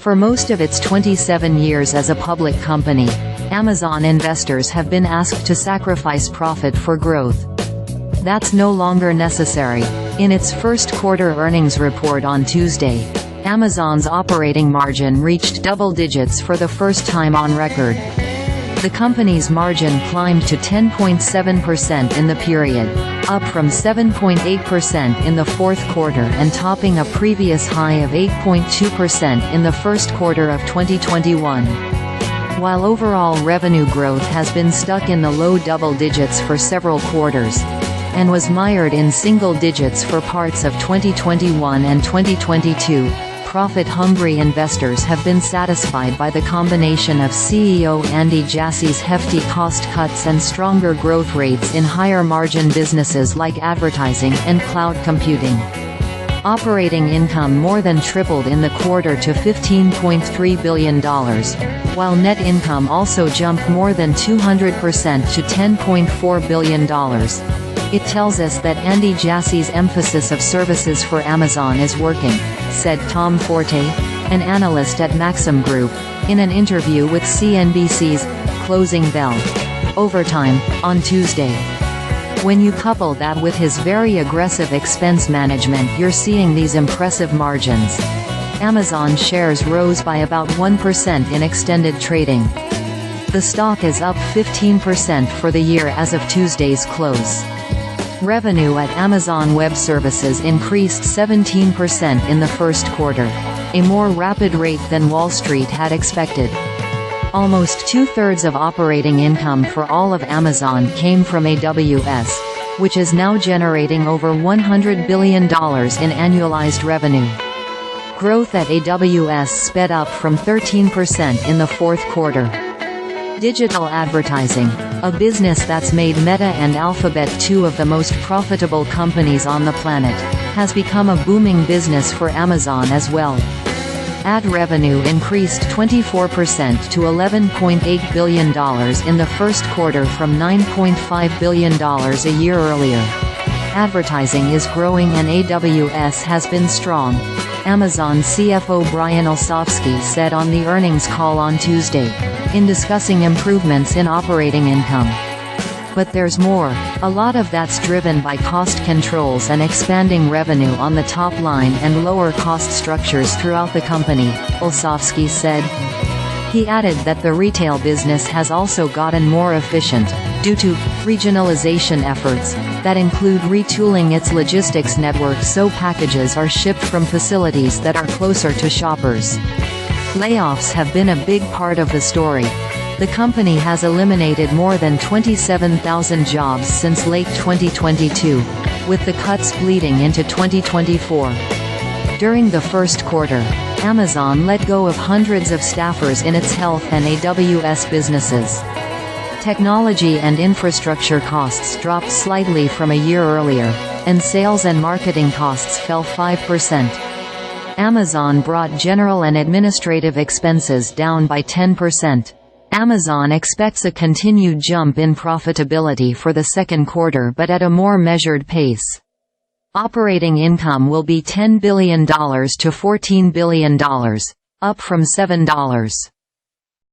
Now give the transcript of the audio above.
For most of its 27 years as a public company, Amazon investors have been asked to sacrifice profit for growth. That's no longer necessary. In its first quarter earnings report on Tuesday, Amazon's operating margin reached double digits for the first time on record. The company's margin climbed to 10.7% in the period, up from 7.8% in the fourth quarter and topping a previous high of 8.2% in the first quarter of 2021. While overall revenue growth has been stuck in the low double digits for several quarters, and was mired in single digits for parts of 2021 and 2022, profit-hungry investors have been satisfied by the combination of CEO Andy Jassy's hefty cost cuts and stronger growth rates in higher-margin businesses like advertising and cloud computing. Operating income more than tripled in the quarter to $15.3 billion, while net income also jumped more than 200% to $10.4 billion. It tells us that Andy Jassy's emphasis of services for Amazon is working, said Tom Forte, an analyst at Maxim Group, in an interview with CNBC's Closing Bell Overtime on Tuesday. When you couple that with his very aggressive expense management, you're seeing these impressive margins. Amazon shares rose by about 1% in extended trading. The stock is up 15% for the year as of Tuesday's close. Revenue at Amazon Web Services increased 17% in the first quarter, a more rapid rate than Wall Street had expected. Almost two-thirds of operating income for all of Amazon came from AWS, which is now generating over $100 billion in annualized revenue. Growth at AWS sped up from 13% in the fourth quarter. Digital advertising, a business that's made Meta and Alphabet two of the most profitable companies on the planet, has become a booming business for Amazon as well. Ad revenue increased 24% to $11.8 billion in the first quarter from $9.5 billion a year earlier. Advertising is growing and AWS has been strong, Amazon CFO Brian Olsavsky said on the earnings call on Tuesday, in discussing improvements in operating income. But there's more. A lot of that's driven by cost controls and expanding revenue on the top line and lower cost structures throughout the company, Olsavsky said. He added that the retail business has also gotten more efficient, due to regionalization efforts that include retooling its logistics network so packages are shipped from facilities that are closer to shoppers. Layoffs have been a big part of the story. The company has eliminated more than 27,000 jobs since late 2022, with the cuts bleeding into 2024. During the first quarter, Amazon let go of hundreds of staffers in its health and AWS businesses. Technology and infrastructure costs dropped slightly from a year earlier, and sales and marketing costs fell 5%. Amazon brought general and administrative expenses down by 10%. Amazon expects a continued jump in profitability for the second quarter but at a more measured pace. Operating income will be $10 billion to $14 billion, up from $7.